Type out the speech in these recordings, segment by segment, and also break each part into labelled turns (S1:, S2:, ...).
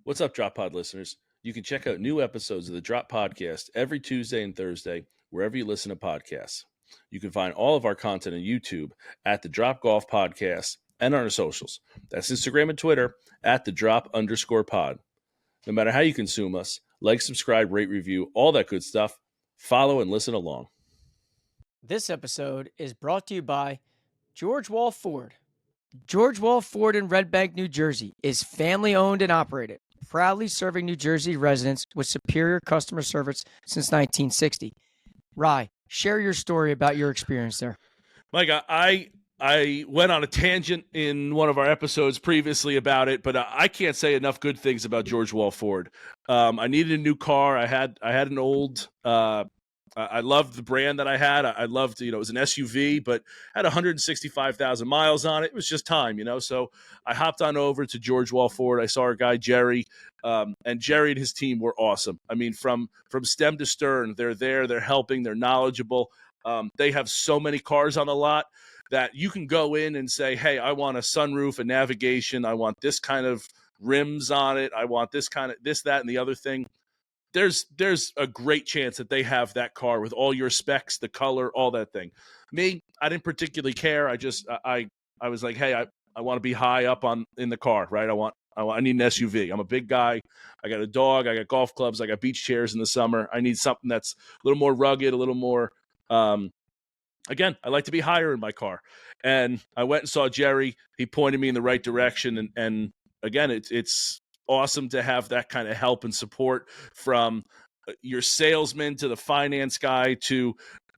S1: What's up, Drop Pod listeners? You can check out new episodes of the Drop Podcast every Tuesday and Thursday, wherever you listen to podcasts. You can find all of our content on YouTube at the Drop Golf Podcast and on our socials. That's Instagram and Twitter at the Drop_pod. No matter how you consume us, like, subscribe, rate, review, all that good stuff. Follow and listen along.
S2: This episode is brought to you by George Wall Ford. George Wall Ford in Red Bank, New Jersey is family owned and operated, proudly serving New Jersey residents with superior customer service since 1960. Rye, share your story about your experience there.
S1: Mike, I went on a tangent in one of our episodes previously about it, but I can't say enough good things about George Wall Ford. I needed a new car. I had an old. I loved the brand that I had. I loved, it was an SUV, but had 165,000 miles on it. It was just time, So I hopped on over to George Wall Ford. I saw our guy Jerry, and Jerry and his team were awesome. I mean, from stem to stern, they're there, they're helping, they're knowledgeable. They have so many cars on the lot that you can go in and say, hey, I want a sunroof, a navigation. I want this kind of rims on it. I want this kind of this, that, and the other thing. There's a great chance that they have that car with all your specs, the color, all that thing. Me, I didn't particularly care. I was like, hey, I want to be high up in the car, right? I need an SUV. I'm a big guy. I got a dog. I got golf clubs. I got beach chairs in the summer. I need something that's a little more rugged, a little more. Again, I like to be higher in my car. And I went and saw Jerry. He pointed me in the right direction. And again, it's awesome to have that kind of help and support from your salesman to the finance guy to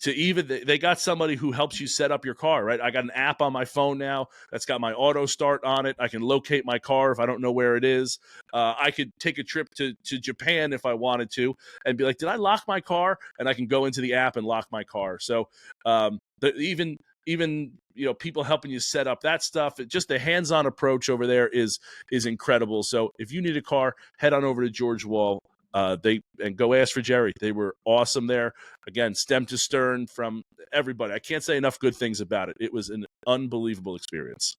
S1: even they got somebody who helps you set up your car, right? I got an app on my phone now that's got my auto start on it. I can locate my car if I don't know where it is. I could take a trip to Japan if I wanted to and be like, did I lock my car? And I can go into the app and lock my car. So even people helping you set up that stuff, just the hands-on approach over there is incredible. So if you need a car, head on over to George Wall. And go ask for Jerry. They were awesome there. Again, stem to stern from everybody. I can't say enough good things about it. It was an unbelievable experience.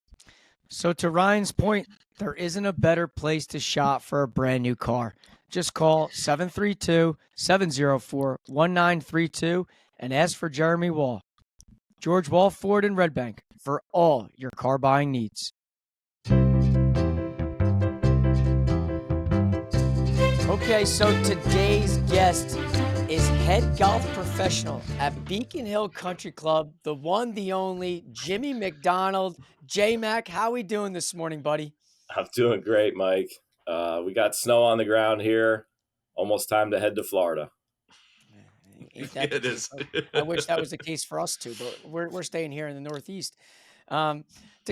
S2: So to Ryan's point, there isn't a better place to shop for a brand new car. Just call 732-704-1932 and ask for Jeremy Wall. George Wall Ford in Red Bank for all your car buying needs. Okay, so today's guest is head golf professional at Beacon Hill Country Club, the one, the only, Jimmy McDonald. J-Mac, how we doing this morning, buddy?
S3: I'm doing great, Mike. We got snow on the ground here. Almost time to head to Florida.
S2: Ain't that it is. I wish that was the case for us too, but we're staying here in the Northeast. To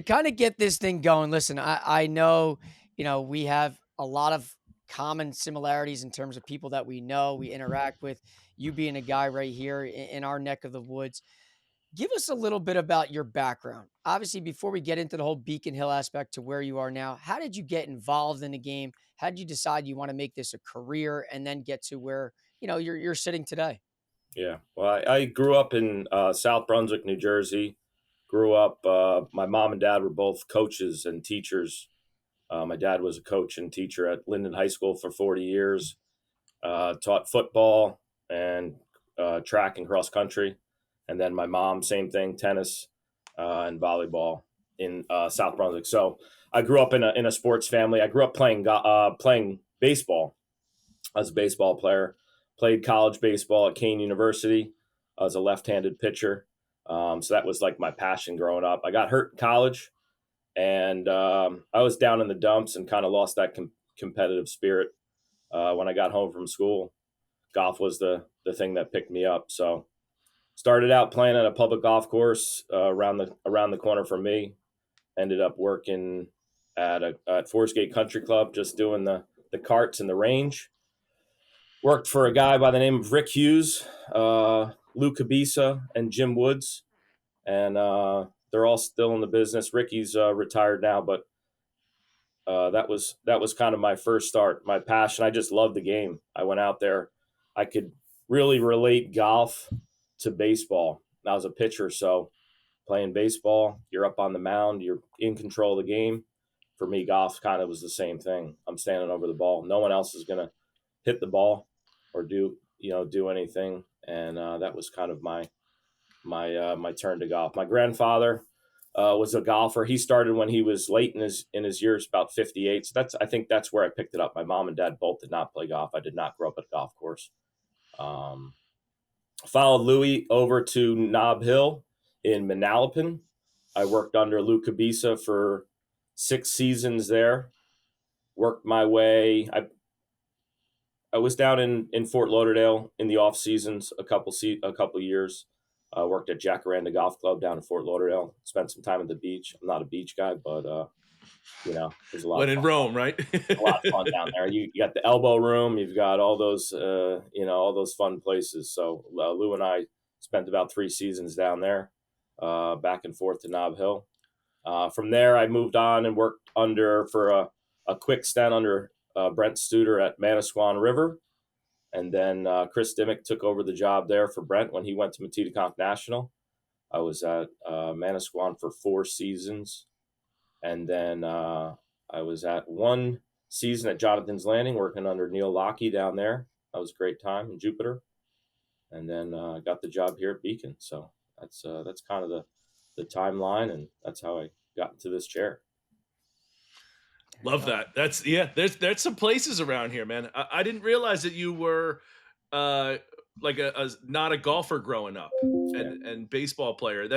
S2: kind of get this thing going, listen, I know, we have a lot of common similarities in terms of people that we know, we interact with, you being a guy right here in our neck of the woods. Give us a little bit about your background. Obviously, before we get into the whole Beacon Hill aspect to where you are now, how did you get involved in the game? How did you decide you want to make this a career and then get to where, you're sitting today?
S3: Yeah, well, I grew up in South Brunswick, New Jersey. Grew up, my mom and dad were both coaches and teachers. My dad was a coach and teacher at Linden High School for 40 years, taught football and track and cross country. And then my mom, same thing, tennis and volleyball in South Brunswick. So I grew up in a sports family. I grew up playing baseball. I was a baseball player, played college baseball at Kane University as a left-handed pitcher. So that was like my passion growing up. I got hurt in college. And I was down in the dumps and kind of lost that competitive spirit when I got home from school. Golf was the thing that picked me up. So started out playing at a public golf course around the corner from me. Ended up working at Forest Gate Country Club, just doing the carts and the range. Worked for a guy by the name of Rick Hughes, Lou Cabisa, and Jim Woods. And they're all still in the business. Ricky's retired now, but that was kind of my first start, my passion. I just loved the game. I went out there. I could really relate golf to baseball. I was a pitcher, so playing baseball, you're up on the mound, you're in control of the game. for me, golf kind of was the same thing. I'm standing over the ball. No one else is going to hit the ball or do anything. And that was kind of my turn to golf. My grandfather was a golfer. He started when he was late in his years, about 58. So I think that's where I picked it up. My mom and dad both did not play golf. I did not grow up at a golf course. Followed Louis over to Nob Hill in Manalapan. I worked under Lou Cabisa for 6 seasons there. Worked my way. I was down in Fort Lauderdale in the off seasons a couple years. Worked at Jacaranda Golf Club down in Fort Lauderdale. Spent some time at the beach. I'm not a beach guy, but there's a lot.
S1: When in Rome, right?
S3: A lot of fun down there. You got the Elbow Room. You've got all those all those fun places. So Lou and I spent about 3 seasons down there, back and forth to Nob Hill. From there, I moved on and worked for a quick stint under Brent Studer at Manasquan River. And then Chris Dimmick took over the job there for Brent when he went to Metedeconk National. I was at Manasquan for 4 seasons. And then I was at 1 season at Jonathan's Landing working under Neil Lockie down there. That was a great time in Jupiter. And then got the job here at Beacon. So that's kind of the timeline, and that's how I got into this chair.
S1: Love that. There's some places around here, man. I didn't realize that you were like not a golfer growing up and baseball player.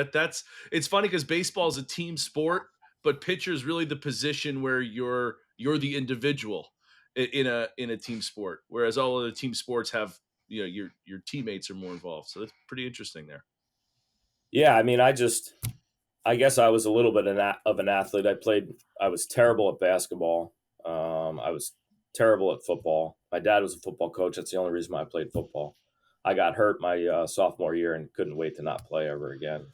S1: It's funny because baseball is a team sport, but pitcher is really the position where you're the individual in a team sport, whereas all of the team sports have your teammates are more involved. So that's pretty interesting there.
S3: Yeah, I mean, I guess I was a little bit of an athlete. I was terrible at basketball. I was terrible at football. My dad was a football coach. That's the only reason why I played football. I got hurt my sophomore year and couldn't wait to not play ever again.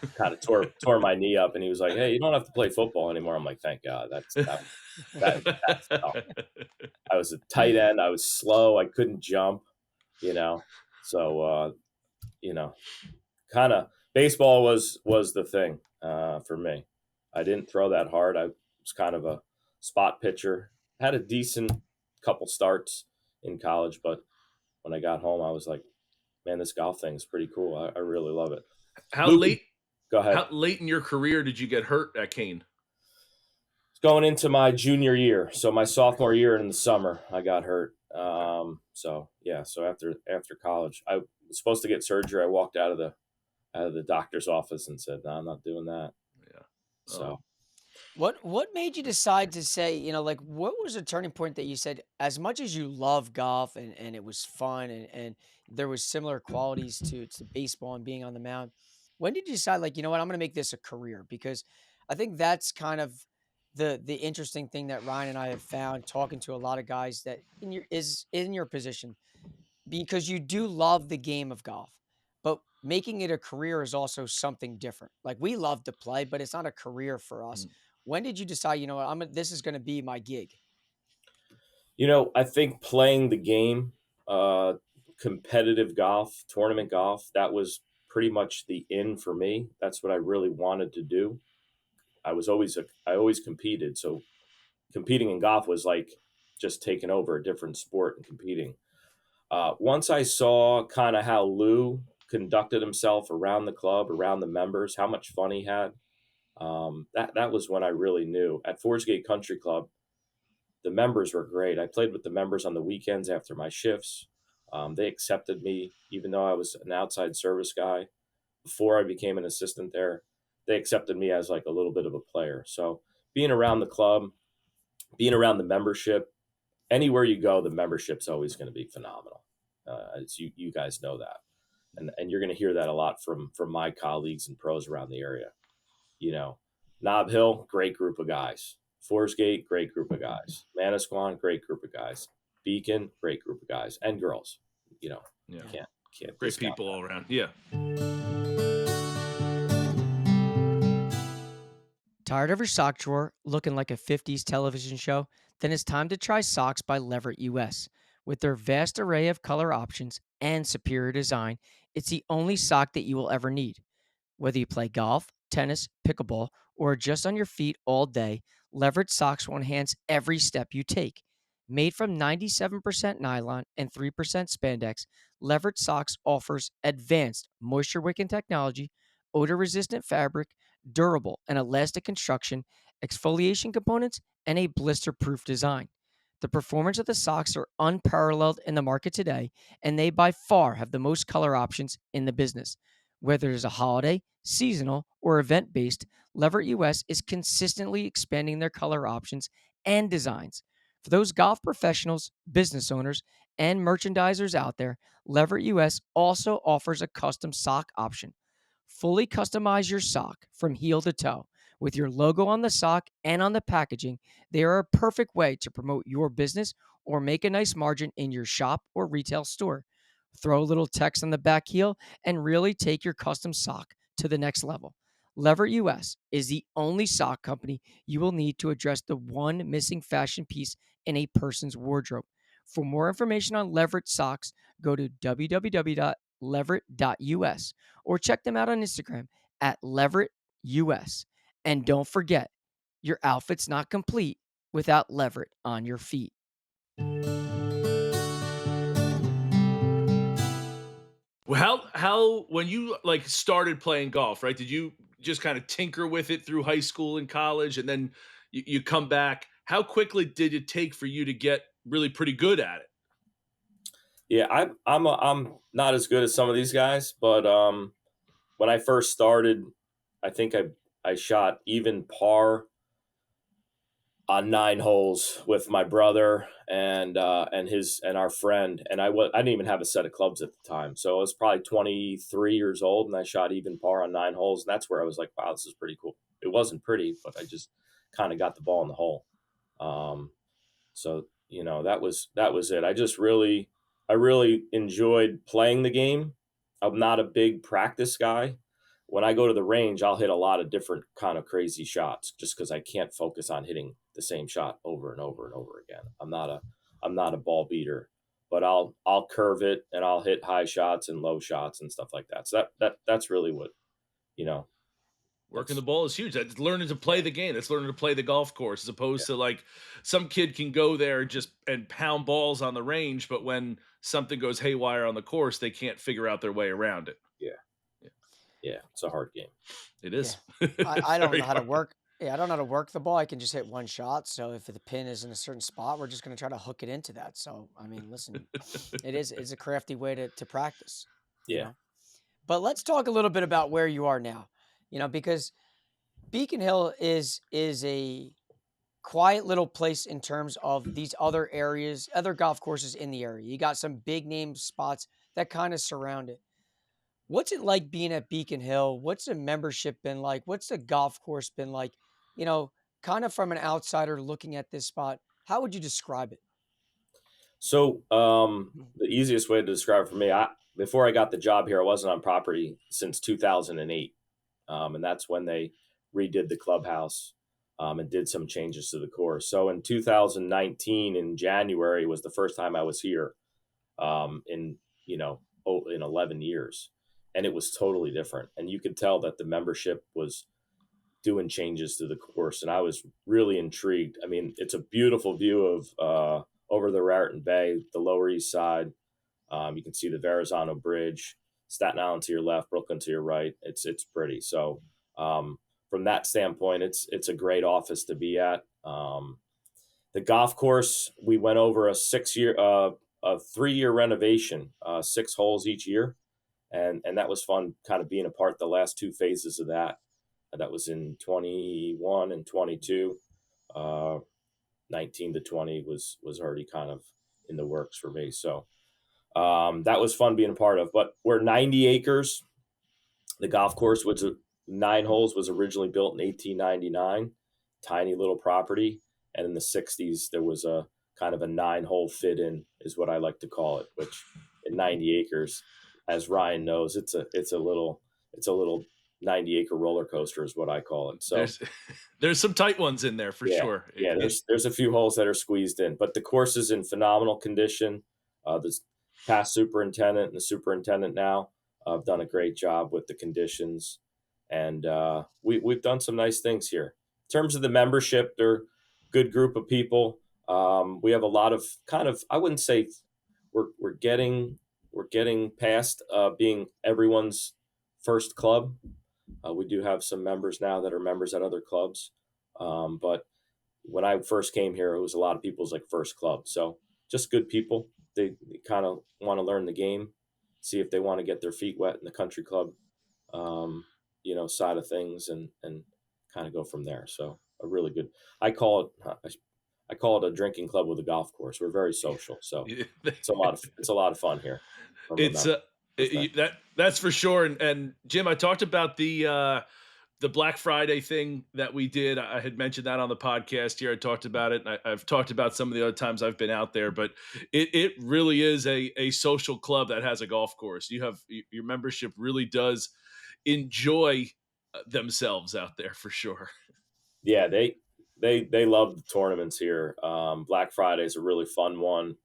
S3: I kind of tore my knee up, and he was like, "Hey, you don't have to play football anymore." I'm like, "Thank God." That's tough. I was a tight end. I was slow. I couldn't jump. So kind of. Baseball was the thing for me. I didn't throw that hard. I was kind of a spot pitcher. Had a decent couple starts in college, but when I got home, I was like, man, this golf thing is pretty cool. I really love it. Go ahead.
S1: How late in your career did you get hurt at Kane?
S3: It's going into my junior year. So my sophomore year in the summer, I got hurt. So after college, I was supposed to get surgery. I walked out of the doctor's office and said, "No, I'm not doing that."
S1: Yeah.
S3: So,
S2: what made you decide to say, what was the turning point that you said, as much as you love golf and it was fun and there was similar qualities to baseball and being on the mound, when did you decide, like, you know what, I'm going to make this a career? Because I think that's kind of the interesting thing that Ryan and I have found talking to a lot of guys that is in your position, because you do love the game of golf. But making it a career is also something different. Like, we love to play, but it's not a career for us. When did you decide, you know what, this is going to be my gig?
S3: I think playing the game, competitive golf, tournament golf, that was pretty much the in for me. That's what I really wanted to do. I always competed. So competing in golf was like just taking over a different sport and competing. Once I saw kind of how Lou conducted himself around the club, around the members, how much fun he had, that was when I really knew. At Forest Gate Country Club, the members were great. I played with the members on the weekends after my shifts. They accepted me, even though I was an outside service guy. Before I became an assistant there, they accepted me as like a little bit of a player. So being around the club, being around the membership, anywhere you go, the membership's always going to be phenomenal. As you guys know that. And you're going to hear that a lot from my colleagues and pros around the area. Nob Hill, great group of guys. Forest Gate, great group of guys. Manasquan, great group of guys. Beacon, great group of guys and girls. Can't
S1: great people all around. Yeah.
S2: Tired of your sock drawer looking like a 50s television show? Then it's time to try socks by Leverett US. With their vast array of color options and superior design, it's the only sock that you will ever need. Whether you play golf, tennis, pickleball, or are just on your feet all day, Leverett socks will enhance every step you take. Made from 97% nylon and 3% spandex, Leverett socks offers advanced moisture-wicking technology, odor-resistant fabric, durable and elastic construction, exfoliation components, and a blister-proof design. The performance of the socks are unparalleled in the market today, and they by far have the most color options in the business. Whether it is a holiday, seasonal, or event based, Leverett US is consistently expanding their color options and designs. For those golf professionals, business owners, and merchandisers out there, Leverett US also offers a custom sock option. Fully customize your sock from heel to toe. With your logo on the sock and on the packaging, they are a perfect way to promote your business or make a nice margin in your shop or retail store. Throw a little text on the back heel and really take your custom sock to the next level. Leverett US is the only sock company you will need to address the one missing fashion piece in a person's wardrobe. For more information on Leverett socks, go to www.leverett.us or check them out on Instagram at LeverettUS. And don't forget, your outfit's not complete without Leverett on your feet.
S1: Well, how when you like started playing golf, right? Did you just kind of tinker with it through high school and college, and then you come back? How quickly did it take for you to get really pretty good at it?
S3: Yeah, I'm not as good as some of these guys, but when I first started, I think I shot even par on 9 holes with my brother and our friend, and I didn't even have a set of clubs at the time, so I was probably 23 years old, and I shot even par on 9 holes, and that's where I was like, wow, this is pretty cool. It wasn't pretty, but I just kind of got the ball in the hole. So that was it. I really enjoyed playing the game. I'm not a big practice guy. When I go to the range, I'll hit a lot of different kind of crazy shots just because I can't focus on hitting the same shot over and over and over again. I'm not a ball beater, but I'll curve it and I'll hit high shots and low shots and stuff like that. So that's really what you know.
S1: Working
S3: That's
S1: the ball is huge. That's learning to play the game. That's learning to play the golf course, as opposed to like some kid can go there and pound balls on the range, but when something goes haywire on the course, they can't figure out their way around it.
S3: yeah,
S1: Yeah,
S3: yeah. It's a hard game.
S1: it
S2: Yeah.
S1: is.
S2: I
S1: It's
S2: don't
S1: very
S2: know how to
S1: hard.
S2: work. Yeah, I don't know how to work the ball. I can just hit one shot. So if the pin is in a certain spot, we're just going to try to hook it into that. So, I mean, listen, it's a crafty way to practice, you
S3: Yeah.
S2: know. But let's talk a little bit about where you are now, because Beacon Hill is a quiet little place in terms of these other areas, other golf courses in the area. You got some big name spots that kind of surround it. What's it like being at Beacon Hill? What's the membership been like? What's the golf course been like? You know, kind of from an outsider looking at this spot, how would you describe it?
S3: So the easiest way to describe it for me, before I got the job here, I wasn't on property since 2008, and that's when they redid the clubhouse and did some changes to the course. So in 2019, in January, was the first time I was here in in 11 years, and it was totally different. And you could tell that the membership was doing changes to the course, and I was really intrigued. I mean, it's a beautiful view of over the Raritan Bay, the Lower East Side. You can see the Verrazano Bridge, Staten Island to your left, Brooklyn to your right. It's pretty. So from that standpoint, it's a great office to be at. The golf course, we went over a 3-year renovation, 6 holes each year, and that was fun. Kind of being a part of the last 2 phases of that. That was in 21 and 22. 19 to 20 was already kind of in the works for me. So that was fun being a part of. But we're 90 acres. The golf course, which 9 holes, was originally built in 1899. Tiny little property. And in the 60s, there was a kind of a 9-hole fit in, is what I like to call it, which in 90 acres, as Ryan knows, it's a little 90-acre roller coaster is what I call it. So
S1: there's some tight ones in there for sure.
S3: yeah. There's a few holes that are squeezed in, but the course is in phenomenal condition. The past superintendent and the superintendent now have done a great job with the conditions, and we've done some nice things here. terms of the membership, they're a good group of people. We have a lot of I wouldn't say we're getting past being everyone's first club. We do have some members now that are members at other clubs, but when I first came here, it was a lot of people's like first club. So just good people. They kind of want to learn the game, see if they want to get their feet wet in the country club, side of things, and kind of go from there. So a really good. I call it a drinking club with a golf course. We're very social, so it's a lot of fun here.
S1: It's that's for sure. And Jim, I talked about the Black Friday thing that we did. I had mentioned that on the podcast here. I talked about it, and I've talked about some of the other times I've been out there, but it really is a social club that has a golf course. Your membership really does enjoy themselves out there for sure.
S3: Yeah, they love the tournaments here. Black Friday is a really fun one.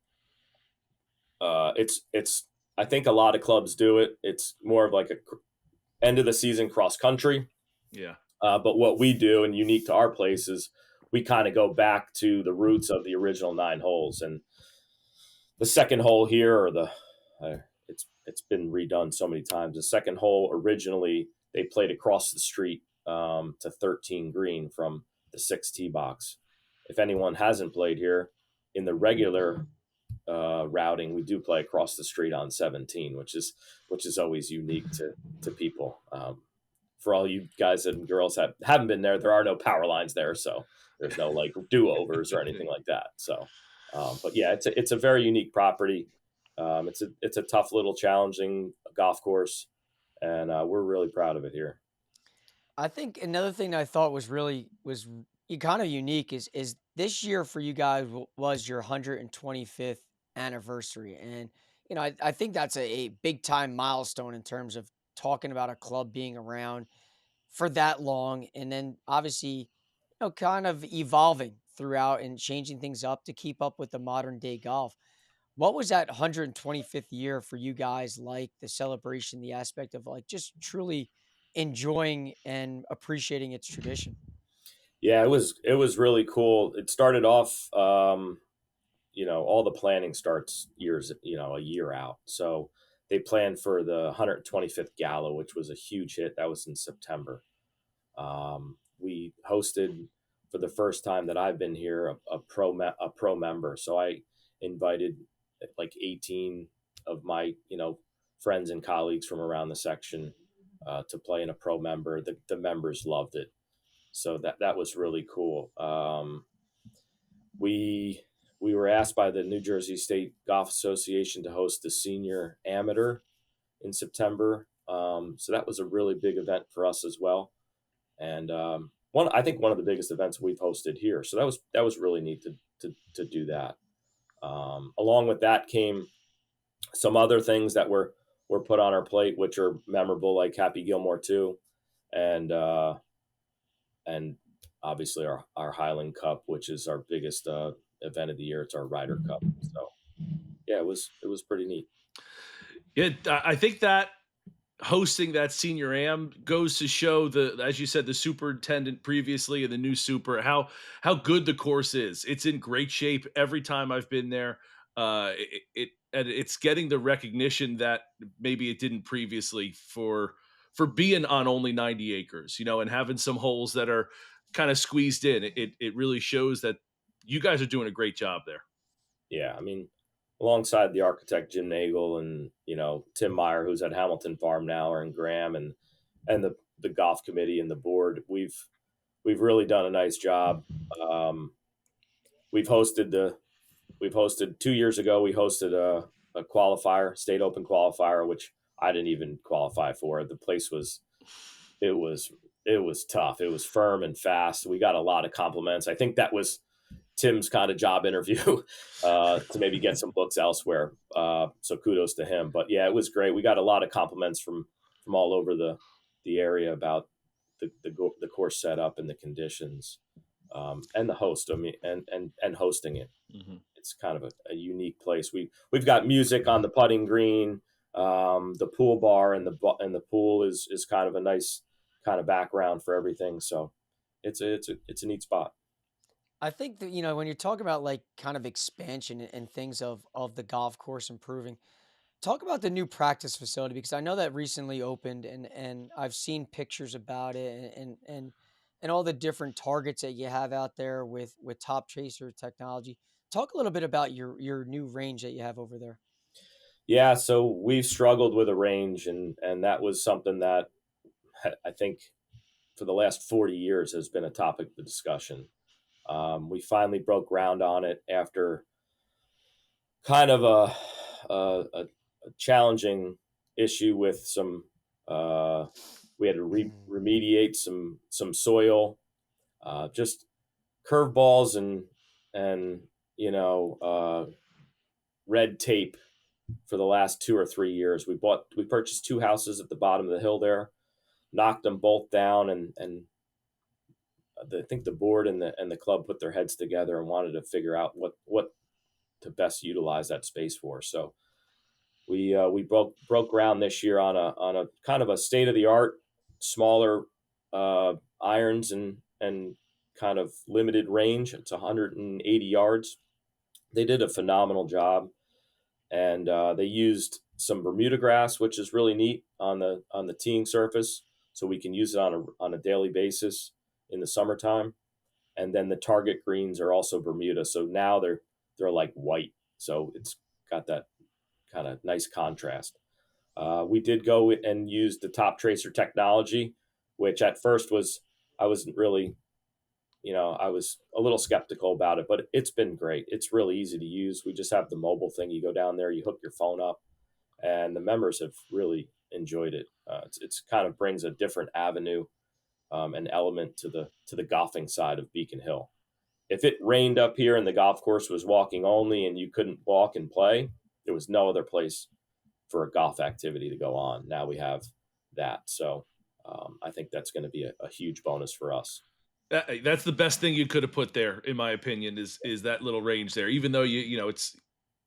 S3: It's I think a lot of clubs do it. It's more of like a end of the season cross country.
S1: Yeah.
S3: But what we do, and unique to our place, is we kind of go back to the roots of the original 9 holes. And the second hole here, or it's been redone so many times. The second hole, originally they played across the street to 13 green from the 6 tee box. If anyone hasn't played here, in the regular routing, we do play across the street on 17, which is always unique to people. For all you guys and girls haven't been there are no power lines there, so there's no like do-overs or anything like that. So, but yeah, it's a very unique property. It's a tough little challenging golf course, and we're really proud of it here.
S2: I think another thing I thought was kind of unique is this year for you guys was your 125th anniversary, and I think that's a big time milestone in terms of talking about a club being around for that long, and then obviously kind of evolving throughout and changing things up to keep up with the modern day golf. What was that 125th year for you guys like? The celebration, the aspect of like just truly enjoying and appreciating its tradition.
S3: Yeah, it was really cool. It started off, all the planning starts a year out. So they planned for the 125th gala, which was a huge hit. That was in September. We hosted for the first time that I've been here a pro member. So I invited like 18 of my friends and colleagues from around the section to play in a pro member. The members loved it, so that was really cool. We were asked by the New Jersey State Golf Association to host the Senior Amateur in September, so that was a really big event for us as well, and I think one of the biggest events we've hosted here. So that was really neat to do that. Along with that came some other things that were put on our plate, which are memorable, like Happy Gilmore 2, and obviously our Highland Cup, which is our biggest event of the year. It's our Ryder Cup. So yeah, it was pretty neat.
S1: Yeah, I think that hosting that senior am goes to show as you said, the superintendent previously and the new super, how good the course is. It's in great shape every time I've been there. It's getting the recognition that maybe it didn't previously for being on only 90 acres, and having some holes that are kind of squeezed in. It really shows that you guys are doing a great job there.
S3: Yeah, I mean, alongside the architect Jim Nagel and Tim Meyer, who's at Hamilton Farm now, and Graham and the golf committee and the board, we've really done a nice job. We've hosted 2 years ago. We hosted a qualifier, state open qualifier, which I didn't even qualify for. The place was tough. It was firm and fast. We got a lot of compliments. I think that was Tim's kind of job interview to maybe get some books elsewhere. So kudos to him. But yeah, it was great. We got a lot of compliments from all over the area about the course setup and the conditions, and the host. I mean, and hosting it. Mm-hmm. It's kind of a unique place. We've got music on the putting green. The pool bar and the pool is kind of a nice kind of background for everything. So it's a neat spot.
S2: I think that, when you're talking about like kind of expansion and things of the golf course improving, talk about the new practice facility, because I know that recently opened, and I've seen pictures about it, and all the different targets that you have out there with Top Tracer technology. Talk a little bit about your new range that you have over there.
S3: Yeah, so we've struggled with a range, and that was something that I think for the last 40 years has been a topic of discussion. We finally broke ground on it after kind of a challenging issue with some. We had to remediate some soil, just curveballs and red tape for the last 2 or 3 years. We purchased 2 houses at the bottom of the hill there, knocked them both down, and I think the board and the club put their heads together and wanted to figure out what to best utilize that space for. So we broke ground this year on a kind of a state of the art, smaller irons and kind of limited range. It's 180 yards. They did a phenomenal job, and they used some Bermuda grass, which is really neat on the teeing surface, so we can use it on a daily basis in the summertime. And then the target greens are also Bermuda, so now they're like white, so it's got that kind of nice contrast. We did go and use the Top Tracer technology, which at first I wasn't really, I was a little skeptical about it, but it's been great. It's really easy to use. We just have the mobile thing. You go down there, you hook your phone up, and the members have really enjoyed it. It's kind of brings a different avenue and element to the golfing side of Beacon Hill. If it rained up here and the golf course was walking only and you couldn't walk and play, there was no other place for a golf activity to go on. Now we have that. So I think that's going to be a huge bonus for us.
S1: That's the best thing you could have put there, in my opinion, is that little range there. Even though it's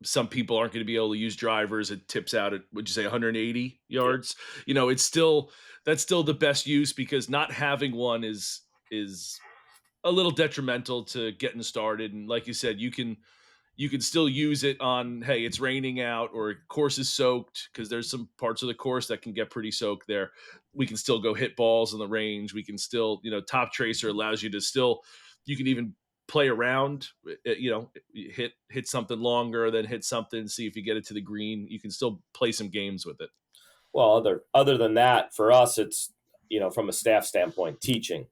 S1: some people aren't going to be able to use drivers, it tips out at, would you say, 180 yards? That's still the best use, because not having one is a little detrimental to getting started. And like you said, you can still use it on, hey, it's raining out or course is soaked, because there's some parts of the course that can get pretty soaked there. We can still go hit balls on the range. We can still, Top Tracer allows you to still, you can even play around, hit something longer, then hit something, see if you get it to the green. You can still play some games with it.
S3: Well, other than that, for us, it's, from a staff standpoint, teaching,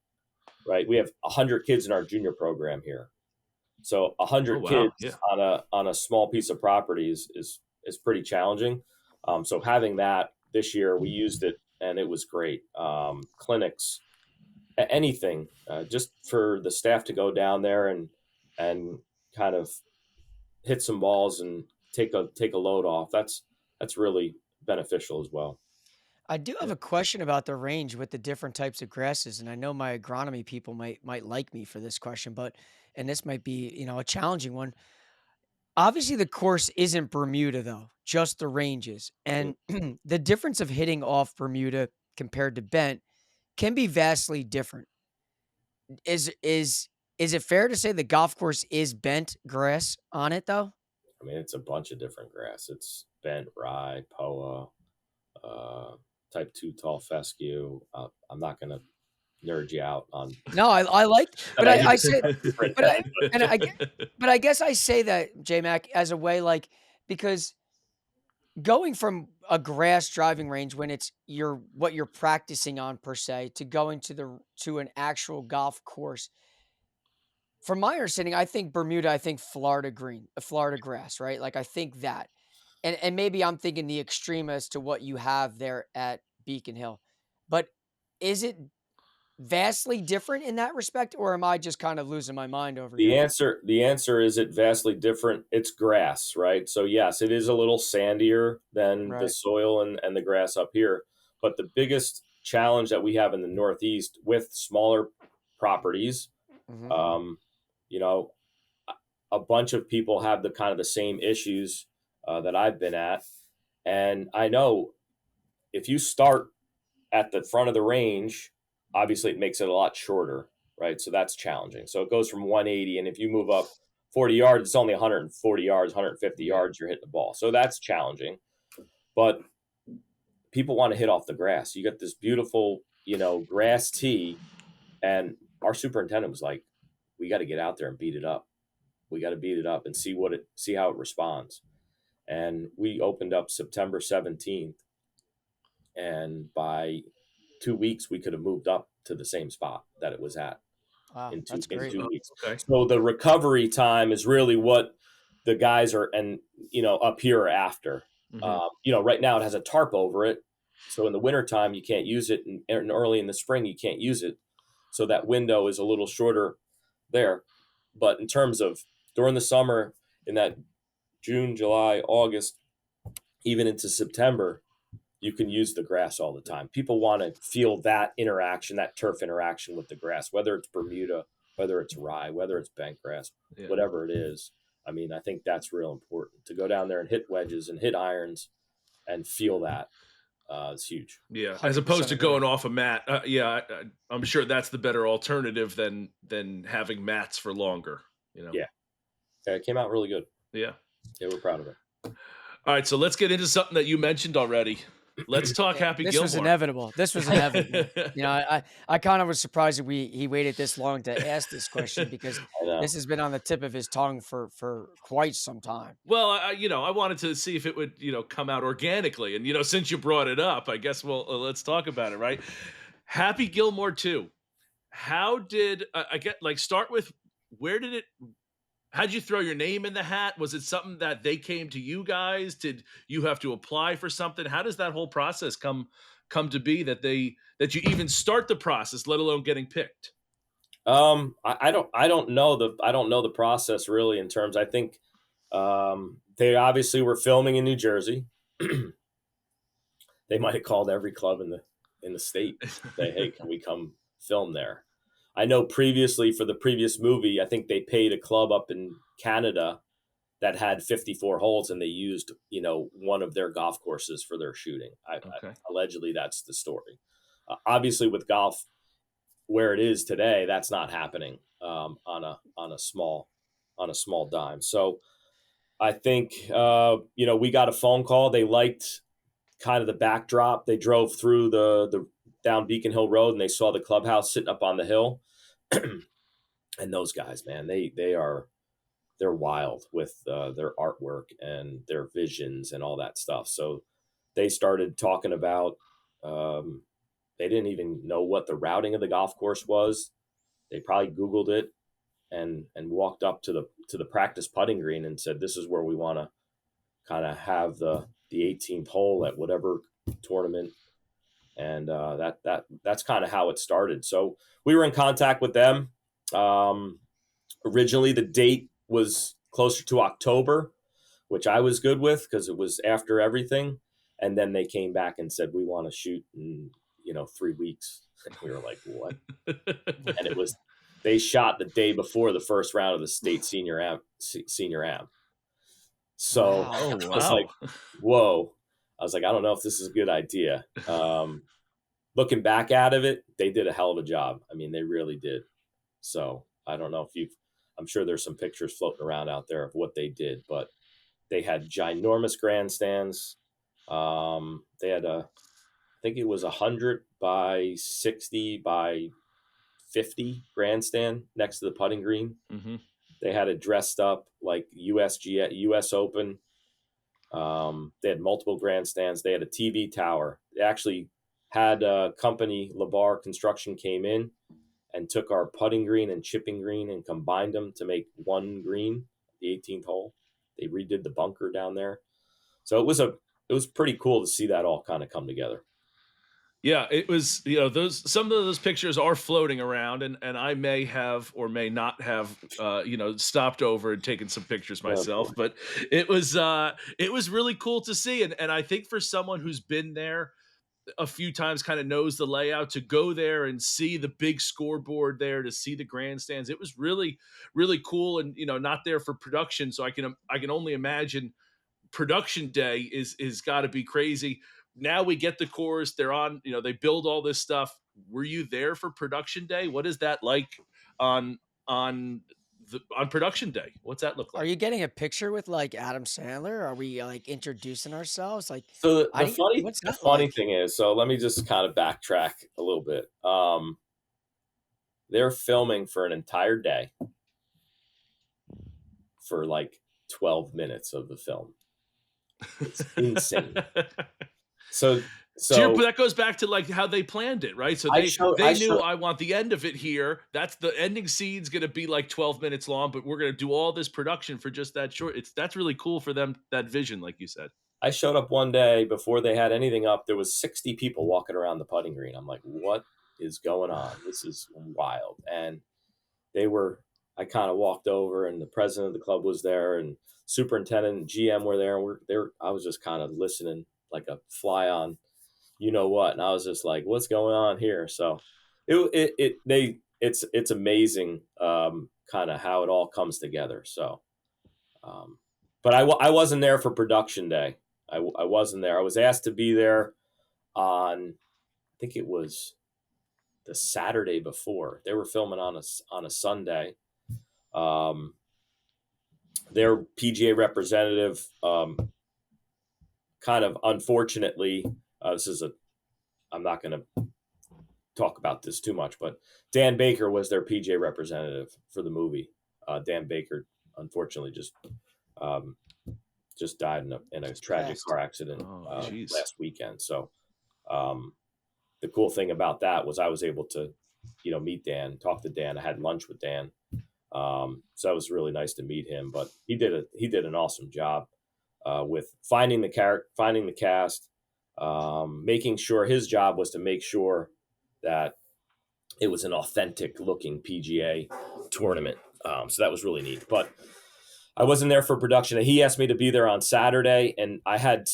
S3: right? We have 100 kids in our junior program here. So 100 kids on a small piece of property is pretty challenging. So having that this year, we used it and it was great. Clinics, anything, just for the staff to go down there and kind of hit some balls and take a load off. That's really beneficial as well.
S2: I do have a question about the range with the different types of grasses, and I know my agronomy people might like me for this question, and this might be, a challenging one. Obviously, the course isn't Bermuda though, just the ranges, and the difference of hitting off Bermuda compared to bent can be vastly different. Is it fair to say the golf course is bent grass on it though?
S3: I mean, it's a bunch of different grass. It's bent, rye, POA, type 2 tall fescue. I'm not going to nerd you out on.
S2: No, I liked, but I said, but I guess I say that, J-Mac, as a way, like, because going from a grass driving range when it's what you're practicing on per se to going to an actual golf course, from my understanding, I think Bermuda, I think Florida grass, right? Like, I think that, and maybe I'm thinking the extreme as to what you have there at Beacon Hill, but is it vastly different in that respect, or am I just kind of losing my mind over here?
S3: The answer is it vastly different. It's grass, right? So yes, it is a little sandier than the soil and the grass up here. But the biggest challenge that we have in the Northeast with smaller properties, a bunch of people have the kind of the same issues that I've been at. And I know if you start at the front of the range, obviously it makes it a lot shorter, right? So that's challenging. So it goes from 180, and if you move up 40 yards, it's only 140 yards, 150 yards you're hitting the ball. So that's challenging. But people want to hit off the grass. You got this beautiful, grass tee, and our superintendent was like, we got to get out there and beat it up. We got to beat it up and see how it responds. And we opened up September 17th, and by 2 weeks we could have moved up to the same spot that it was at.
S2: Wow,
S3: in
S2: that's great.
S3: 2 weeks.
S1: Okay.
S3: So the recovery time is really what the guys are, and up here are after. Right now it has a tarp over it, so in the wintertime you can't use it, and early in the spring you can't use it. So that window is a little shorter there. But in terms of during the summer, in that June, July, August, even into September, you can use the grass all the time. People want to feel that interaction, that turf interaction with the grass, whether it's Bermuda, whether it's rye, whether it's bent grass, whatever it is. I mean, I think that's real important to go down there and hit wedges and hit irons and feel that. It's huge.
S1: Yeah, as opposed to going off a mat. I'm sure that's the better alternative than having mats for longer.
S3: Yeah, it came out really good.
S1: Yeah,
S3: we're proud of it.
S1: All right, so let's get into something that you mentioned already. Let's talk Happy Gilmore.
S2: This was inevitable. I kind of was surprised that he waited this long to ask this question, because this has been on the tip of his tongue for quite some time.
S1: Well, I wanted to see if it would, come out organically. And, since you brought it up, I guess, let's talk about it, right? Happy Gilmore 2. How did, start with, how'd you throw your name in the hat? Was it something that they came to you guys? Did you have to apply for something? How does that whole process come to be that you even start the process, let alone getting picked?
S3: I don't know the process really in terms. I think they obviously were filming in New Jersey. They might have called every club in the state to say, hey, can we come film there? I know previously for the previous movie, I think they paid a club up in Canada that had 54 holes, and they used, one of their golf courses for their shooting. Allegedly, that's the story. Obviously, with golf where it is today, that's not happening on a small dime. So I think we got a phone call. They liked kind of the backdrop. They drove through the down Beacon Hill Road, and they saw the clubhouse sitting up on the hill. And those guys, man, they're wild with their artwork and their visions and all that stuff. So they started talking about, they didn't even know what the routing of the golf course was. They probably Googled it and walked up to the practice putting green and said, this is where we want to kind of have the 18th hole at whatever tournament. And that's kind of how it started. So we were in contact with them. Originally, the date was closer to October, which I was good with because it was after everything. And then they came back and said, we want to shoot in 3 weeks. And we were like, what? And they shot the day before the first round of the state senior am. So I was like, whoa. I was like, I don't know if this is a good idea. Looking back out of it, they did a hell of a job. I mean, they really did. So I don't know if I'm sure there's some pictures floating around out there of what they did, but they had ginormous grandstands. They had I think it was 100 by 60 by 50 grandstand next to the putting green. Mm-hmm. They had it dressed up like US Open. They had multiple grandstands. They had a TV tower. They actually had a company, LeBar Construction, came in and took our putting green and chipping green and combined them to make one green, the 18th hole. They redid the bunker down there. So it was pretty cool to see that all kind of come together.
S1: Yeah, it was, some of those pictures are floating around, and I may have or may not have, stopped over and taken some pictures myself, but it was really cool to see. And I think for someone who's been there a few times, kind of knows the layout, to go there and see the big scoreboard there, to see the grandstands, it was really, really cool. And, not there for production. So I can only imagine production day is got to be crazy. now we get the cores. They're on. They build all this stuff. Were you there for production day? What is that like on on production day? What's that look
S2: Are
S1: like?
S2: you getting a picture with like Adam Sandler? Are we like introducing ourselves? Like,
S3: So
S2: what's
S3: the
S2: that
S3: funny
S2: like?
S3: thing is, so let me just kind of backtrack a little bit. They're filming for an entire day for like 12 minutes of the film. It's insane. So
S1: But that goes back to like how they planned it, right? So they knew, I want the end of it here. That's the ending scene's going to be like 12 minutes long, but we're going to do all this production for just that short. That's really cool for them, that vision, like you said.
S3: I showed up one day before they had anything up. There was 60 people walking around the putting green. I'm like, what is going on? This is wild. And I kind of walked over, and the president of the club was there, and superintendent and GM were there. And I was just kind of listening like a fly on, you know what? And I was just like, what's going on here? So it's amazing, kind of how it all comes together. So, but I wasn't there for production day. I wasn't there. I was asked to be there on, I think it was the Saturday before. They were filming on a Sunday. Their PGA representative, kind of unfortunately, I'm not going to talk about this too much, but Dan Baker was their PGA representative for the movie. Dan Baker, unfortunately, just died in a tragic car accident last weekend. So the cool thing about that was I was able to, meet Dan, talk to Dan. I had lunch with Dan. So it was really nice to meet him, but he did an awesome job with finding the cast, making sure his job was to make sure that it was an authentic looking PGA tournament. So that was really neat, but I wasn't there for production. He asked me to be there on Saturday, and I had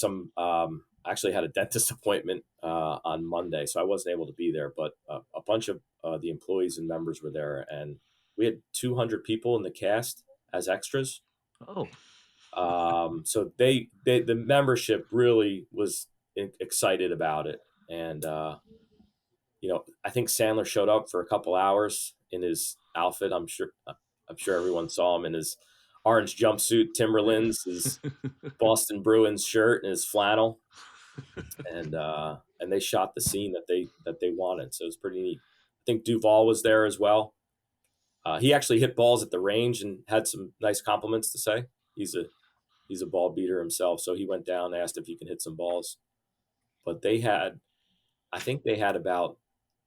S3: actually had a dentist appointment on Monday, so I wasn't able to be there, but a bunch of the employees and members were there, and we had 200 people in the cast as extras.
S1: Oh.
S3: So the membership really was excited about it. And, I think Sandler showed up for a couple hours in his outfit. I'm sure everyone saw him in his orange jumpsuit, Timberlands, his Boston Bruins shirt, and his flannel. And they shot the scene that they wanted. So it was pretty neat. I think Duvall was there as well. He actually hit balls at the range and had some nice compliments to say. He's a ball beater himself, so he went down and asked if he can hit some balls. But I think they had about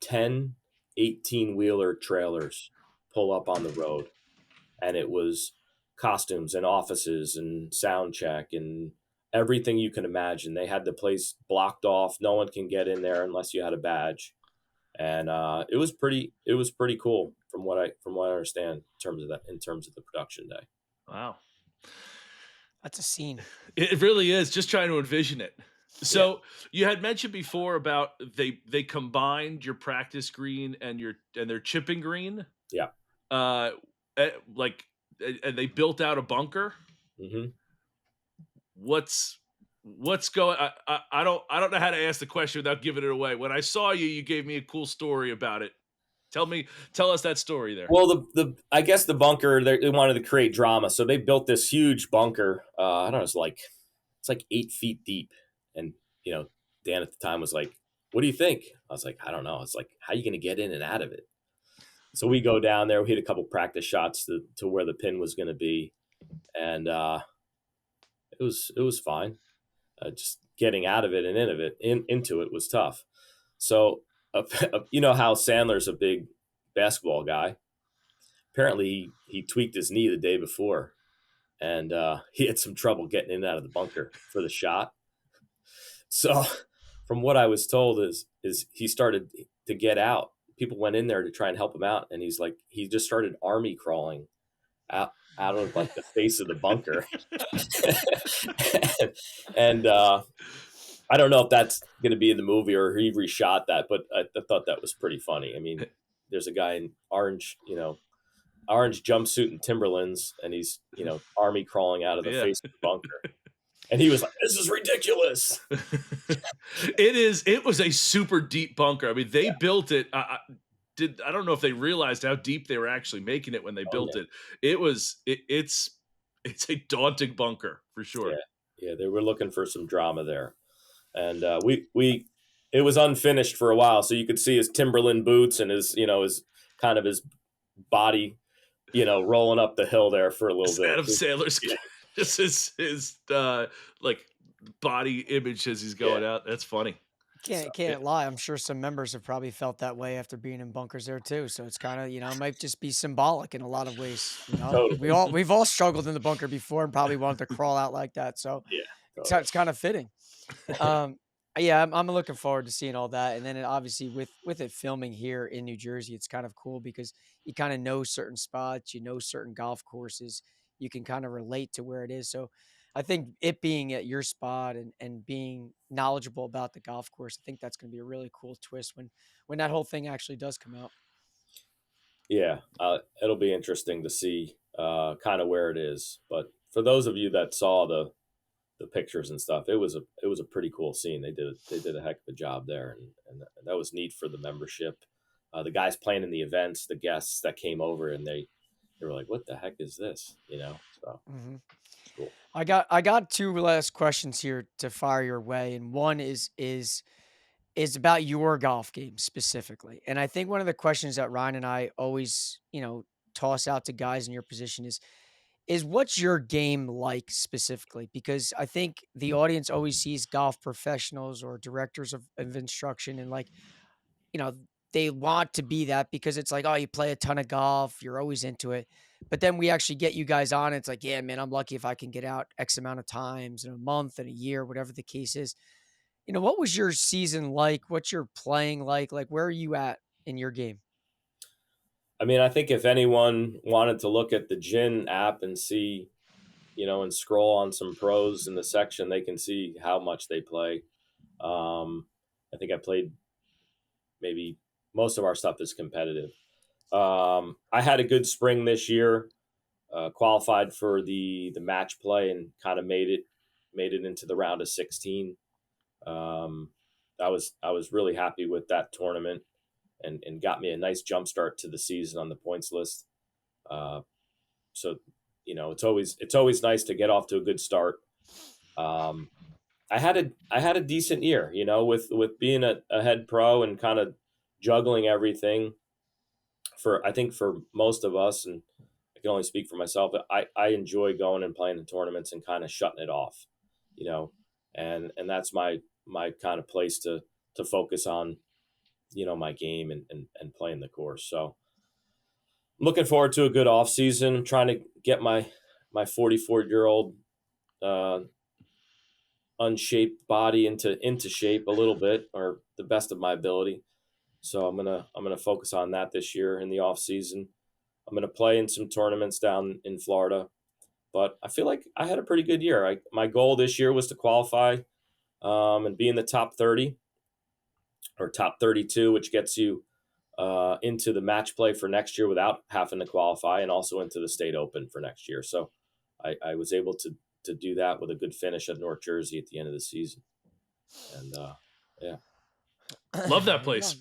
S3: 10 18-wheeler trailers pull up on the road, and it was costumes and offices and sound check and everything you can imagine. They had the place blocked off. No one can get in there unless you had a badge. And it was pretty cool from what I understand in terms of the production day.
S1: Wow.
S2: That's a scene.
S1: It really is, just trying to envision it. So you had mentioned before about they combined your practice green and their chipping green.
S3: Yeah.
S1: And they built out a bunker.
S3: Mm-hmm.
S1: What's going? I don't know how to ask the question without giving it away. When I saw you gave me a cool story about it. Tell us that story there.
S3: Well, I guess the bunker, they wanted to create drama, so they built this huge bunker. I don't know, it's like 8 feet deep, and Dan at the time was like, "What do you think?" I was like, "I don't know." It's like, how are you going to get in and out of it? So we go down there, we hit a couple practice shots to where the pin was going to be, and it was fine. Just getting out of it and into it was tough. So you know how Sandler's a big basketball guy. Apparently he tweaked his knee the day before, and he had some trouble getting in and out of the bunker for the shot. So from what I was told is he started to get out. People went in there to try and help him out, and he just started army crawling out of like the face of the bunker. and I don't know if that's going to be in the movie or he reshot that, but I thought that was pretty funny. I mean, there's a guy in orange jumpsuit and Timberlands, and he's, army crawling out of the face of the bunker. And he was like, "This is ridiculous."
S1: It was a super deep bunker. I mean, they built it. I don't know if they realized how deep they were actually making it when they built it. It's a daunting bunker for sure.
S3: Yeah, they were looking for some drama there, and it was unfinished for a while, so you could see his Timberland boots and his his body, rolling up the hill there for a little bit.
S1: Adam Sandler's just his like body image as he's going out. That's funny.
S2: Can't lie. I'm sure some members have probably felt that way after being in bunkers there too. So it's kind of, it might just be symbolic in a lot of ways.
S3: Totally.
S2: We've all struggled in the bunker before and probably wanted to crawl out like that. So
S3: totally.
S2: it's kind of fitting. Yeah, I'm looking forward to seeing all that. And then obviously with it filming here in New Jersey, it's kind of cool because you kind of know certain spots, certain golf courses, you can kind of relate to where it is. So I think it being at your spot and being knowledgeable about the golf course, I think that's going to be a really cool twist when that whole thing actually does come out.
S3: Yeah, it'll be interesting to see kind of where it is. But for those of you that saw the pictures and stuff, it was a pretty cool scene. They did a heck of a job there, and that was neat for the membership. The guys playing in the events, the guests that came over, and they were like, "What the heck is this?" So it's cool.
S2: I got two last questions here to fire your way, and one is about your golf game specifically. And I think one of the questions that Ryan and I always, toss out to guys in your position is what's your game like specifically? Because I think the audience always sees golf professionals or directors of instruction and they want to be that because it's like, oh, you play a ton of golf, you're always into it. But then we actually get you guys on. It's like, yeah, man, I'm lucky if I can get out X amount of times in a month, in a year, whatever the case is. What was your season like? What's your playing like? Like, where are you at in your game?
S3: I mean, I think if anyone wanted to look at the Gin app and see, and scroll on some pros in the section, they can see how much they play. I think I played maybe most of our stuff is competitive. I had a good spring this year, qualified for the match play and kind of made it into the round of 16. I was really happy with that tournament and got me a nice jump start to the season on the points list. So it's always nice to get off to a good start. I had a decent year, with being a head pro and kind of juggling everything. I think for most of us, and I can only speak for myself, but I enjoy going and playing in tournaments and kind of shutting it off, and that's my kind of place to focus on, my game and playing the course. So I'm looking forward to a good off season. I'm trying to get my 44-year-old unshaped body into shape a little bit, or the best of my ability. So I'm gonna focus on that this year in the off season. I'm gonna play in some tournaments down in Florida, but I feel like I had a pretty good year. My goal this year was to qualify and be in the top 30 or top 32, which gets you into the match play for next year without having to qualify, and also into the state open for next year. So I was able to do that with a good finish at North Jersey at the end of the season. And yeah.
S1: Love that place.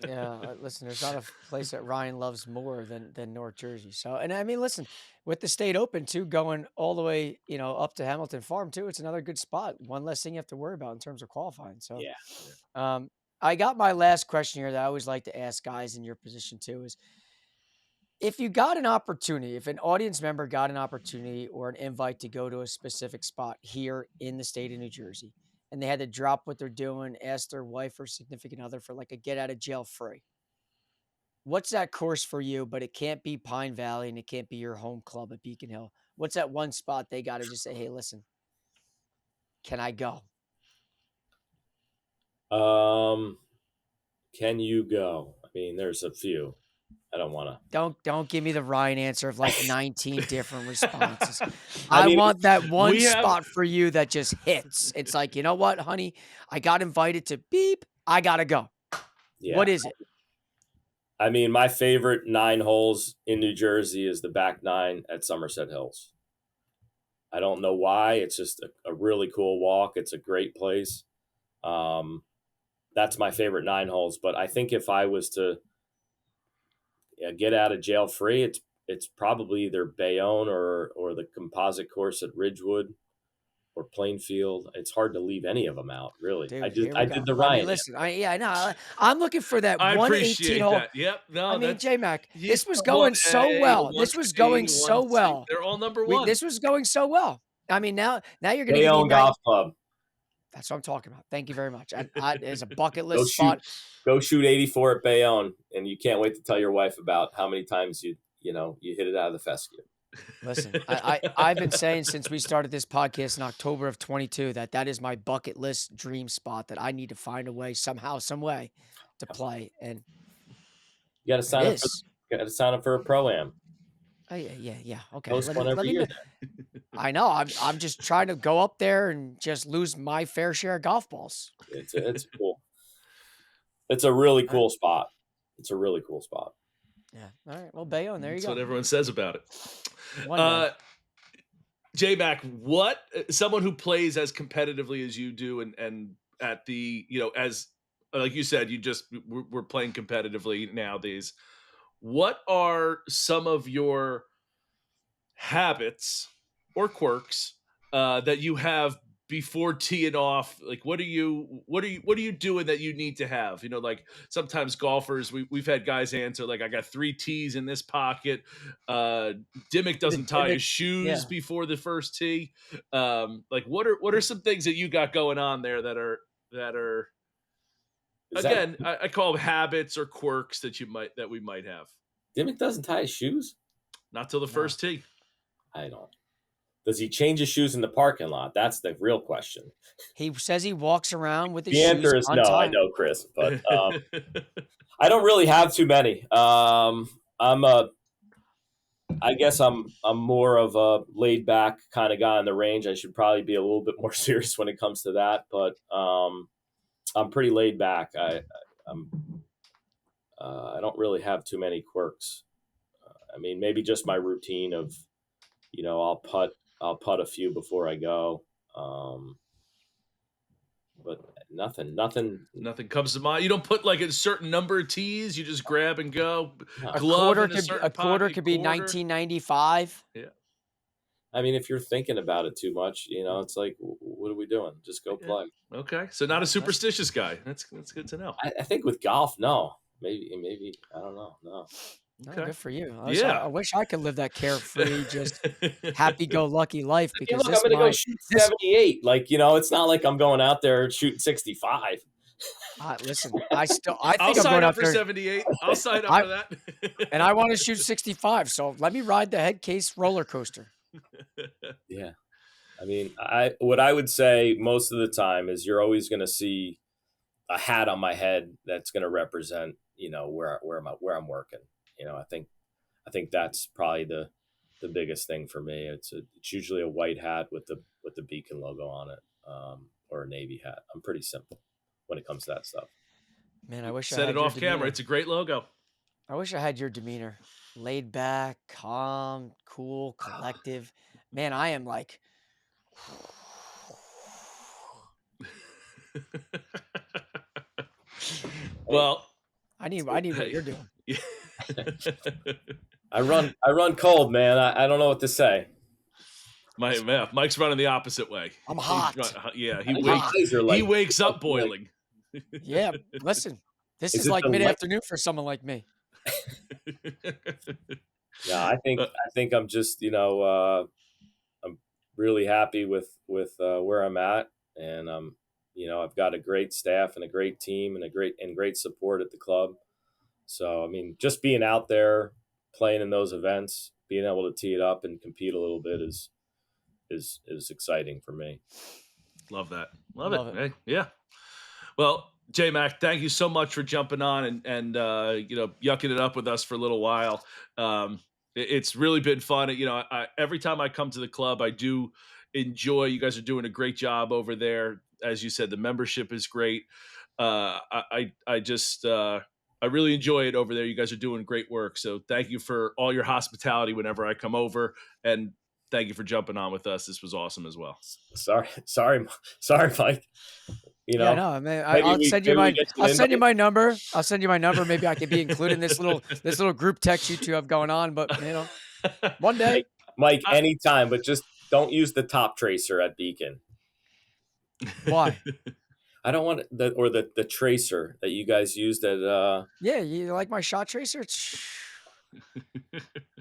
S2: Yeah, listen, there's not a place that Ryan loves more than North Jersey. So, and I mean, listen, with the state open too, going all the way, up to Hamilton Farm too, it's another good spot. One less thing you have to worry about in terms of qualifying. So,
S3: yeah.
S2: I got my last question here that I always like to ask guys in your position too is, if you got an opportunity, if an audience member got an opportunity or an invite to go to a specific spot here in the state of New Jersey, and they had to drop what they're doing, ask their wife or significant other for like a get out of jail free, what's that course for you? But it can't be Pine Valley and it can't be your home club at Beacon Hill. What's that one spot they got to just say, hey, listen, can I go?
S3: Can you go? I mean, there's a few. I don't want
S2: to. Don't give me the Ryan answer of like 19 different responses. I want that one spot for you that just hits. It's like, you know what, honey? I got invited to beep. I got to go. Yeah. What is it?
S3: I mean, my favorite 9 holes in New Jersey is the back 9 at Somerset Hills. I don't know why. It's just a really cool walk. It's a great place. That's my favorite 9 holes. But I think if I was to get out of jail free, it's probably either Bayonne or the composite course at Ridgewood or Plainfield. It's hard to leave any of them out, really.
S2: Dude,
S3: I
S2: here we go.
S3: did the
S2: I mean,
S3: Ryan.
S2: listen, I know. I'm looking for that
S1: I
S2: 118
S1: appreciate
S2: hole.
S1: that. Yep. No,
S2: I mean,
S1: that's
S2: J-Mac,
S1: he's
S2: this was
S1: the
S2: going
S1: 1A,
S2: so well. This was
S1: 1C,
S2: going so
S1: 1C.
S2: well.
S1: They're all number one.
S2: This was going so well. I mean, now you're going to give me
S3: Bayonne Golf Club.
S2: That's what I'm talking about. Thank you very much. It's a bucket list spot.
S3: Go shoot 84 at Bayonne, and you can't wait to tell your wife about how many times you hit it out of the fescue.
S2: Listen, I've been saying since we started this podcast in October of 22 that is my bucket list dream spot that I need to find a way somehow, some way to play. And
S3: you got to sign up for a pro-am.
S2: Oh yeah. Okay.
S3: Post one every year.
S2: I know. I'm just trying to go up there and just lose my fair share of golf balls.
S3: It's cool. It's a really cool spot. It's a really cool spot.
S2: Yeah. All right. Well, Bayonne, there you go.
S1: That's what everyone says about it.
S2: One day.
S1: J-Mac, what someone who plays as competitively as you do, and at the as like you said, we're playing competitively nowadays. What are some of your habits or quirks that you have before teeing off? Like, what are you doing that you need to have? Like sometimes golfers, we've had guys answer like, I got 3 tees in this pocket. Dimmick doesn't tie his shoes before the first tee. Like what are some things that you got going on there that are again, I call them habits or quirks that we might have.
S3: Dimmick doesn't tie his shoes?
S1: Not till the first tee.
S3: I don't. Does he change his shoes in the parking lot? That's the real question.
S2: He says he walks around with his shoes.
S3: The answer is no. I know, Chris, but I don't really have too many. I guess I'm more of a laid back kind of guy on the range. I should probably be a little bit more serious when it comes to that, but I'm pretty laid back. I don't really have too many quirks. I mean, maybe just my routine of, I'll putt a few before I go. But nothing
S1: comes to mind. You don't put like a certain number of tees. You just grab and go.
S2: A quarter could be 1995.
S1: Yeah.
S3: I mean, if you're thinking about it too much, it's like, what are we doing? Just go play.
S1: Okay. So not a superstitious guy. That's good to know.
S3: I think with golf, no. Maybe I don't know. No.
S2: Okay. Good for you. I wish I could live that carefree, just happy-go-lucky life. Because
S3: I'm going to go shoot 78. It's not like I'm going out there shooting 65.
S2: Listen, I think
S1: I'll sign up for 78. I'll sign up for that.
S2: And I want to shoot 65. So let me ride the head case roller coaster.
S3: Yeah. I mean, what I would say most of the time is you're always going to see a hat on my head that's going to represent, where I'm working. I think that's probably the biggest thing for me. It's usually a white hat with the Beacon logo on it, or a navy hat. I'm pretty simple when it comes to that stuff.
S2: Man, I wish I
S1: said
S2: had
S1: it off
S2: demeanor.
S1: camera. It's a great logo.
S2: I wish I had your demeanor. Laid back, calm, cool, collective. Man, I am like.
S1: Well,
S2: I need what you're doing.
S3: I run cold, man. I don't know what to say.
S1: Mike's running the opposite way.
S2: I'm hot.
S3: He
S1: wakes up boiling.
S2: Yeah, listen. This is like mid-afternoon for someone like me.
S3: Yeah, I think I'm just, I'm really happy with where I'm at, and I've got a great staff and a great team and great support at the club. So, I mean, just being out there, playing in those events, being able to tee it up and compete a little bit is exciting for me.
S1: Love that. Love it. Hey, yeah. Well, J-Mac, thank you so much for jumping on and yucking it up with us for a little while. It's really been fun. Every time I come to the club, I do enjoy. You guys are doing a great job over there. As you said, the membership is great. I really enjoy it over there. You guys are doing great work. So thank you for all your hospitality whenever I come over, and thank you for jumping on with us. This was awesome as well.
S3: Sorry, Mike. You
S2: Yeah,
S3: know,
S2: no, I mean,
S3: maybe we get you an
S2: I'll send you
S3: invite.
S2: my number. I'll send you my number. Maybe I could be included in this little group text you two have going on. But one day.
S3: Mike, anytime, but just don't use the top tracer at Beacon.
S2: Why?
S3: I don't want the tracer that you guys used at.
S2: Yeah, you like my shot tracer?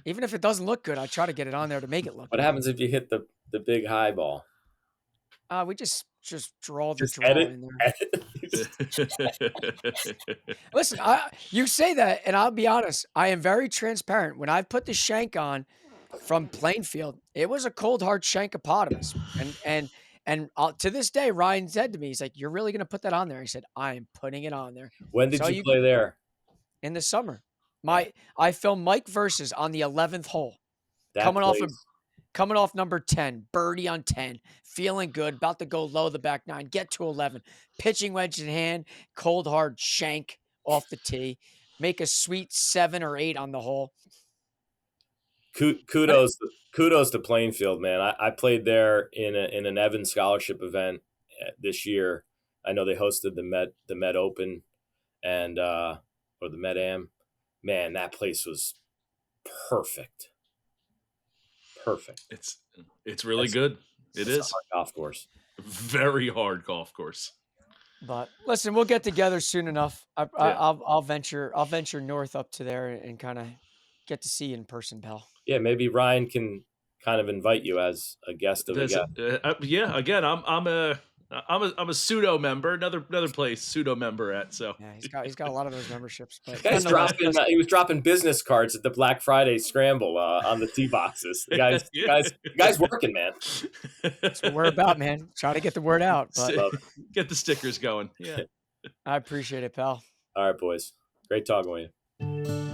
S2: Even if it doesn't look good, I try to get it on there to make it look
S3: What
S2: good.
S3: happens if you hit the big high ball?
S2: We just draw the
S3: Just
S2: draw
S3: edit.
S2: in there. Listen, you say that, and I'll be honest. I am very transparent. When I put the shank on from Plainfield, it was a cold hard shankopotamus, and to this day, Ryan said to me, he's like, "You're really gonna put that on there?" I said, "I am putting it on there."
S3: When did
S2: So
S3: you play there?
S2: in the summer? I filmed Mike Versus on the 11th hole,
S3: That
S2: coming off number 10, birdie on 10, feeling good, about to go low the back 9, get to 11, pitching wedge in hand, cold hard shank off the tee, make a sweet 7 or 8 on the hole.
S3: Kudos to Plainfield, man. I played there in an Evans scholarship event this year. I know they hosted the Met Open and or the Met Am. Man, that place was perfect.
S1: It's really good. It's
S3: a hard golf course.
S1: Very hard golf course.
S2: But listen, we'll get together soon enough. I'll venture north up to there and kind of get to see you in person, pal.
S3: Yeah, maybe Ryan can kind of invite you as a guest of the guest.
S1: Yeah, again, I'm a pseudo member, another place pseudo member at. So
S2: yeah, he's got a lot of those memberships. But
S3: he was dropping business cards at the Black Friday scramble on the tee boxes. The guys working, man.
S2: That's what we're about, man. Try to get the word out. But
S1: get the stickers going. Yeah,
S2: I appreciate it, pal.
S3: All right, boys. Great talking with you.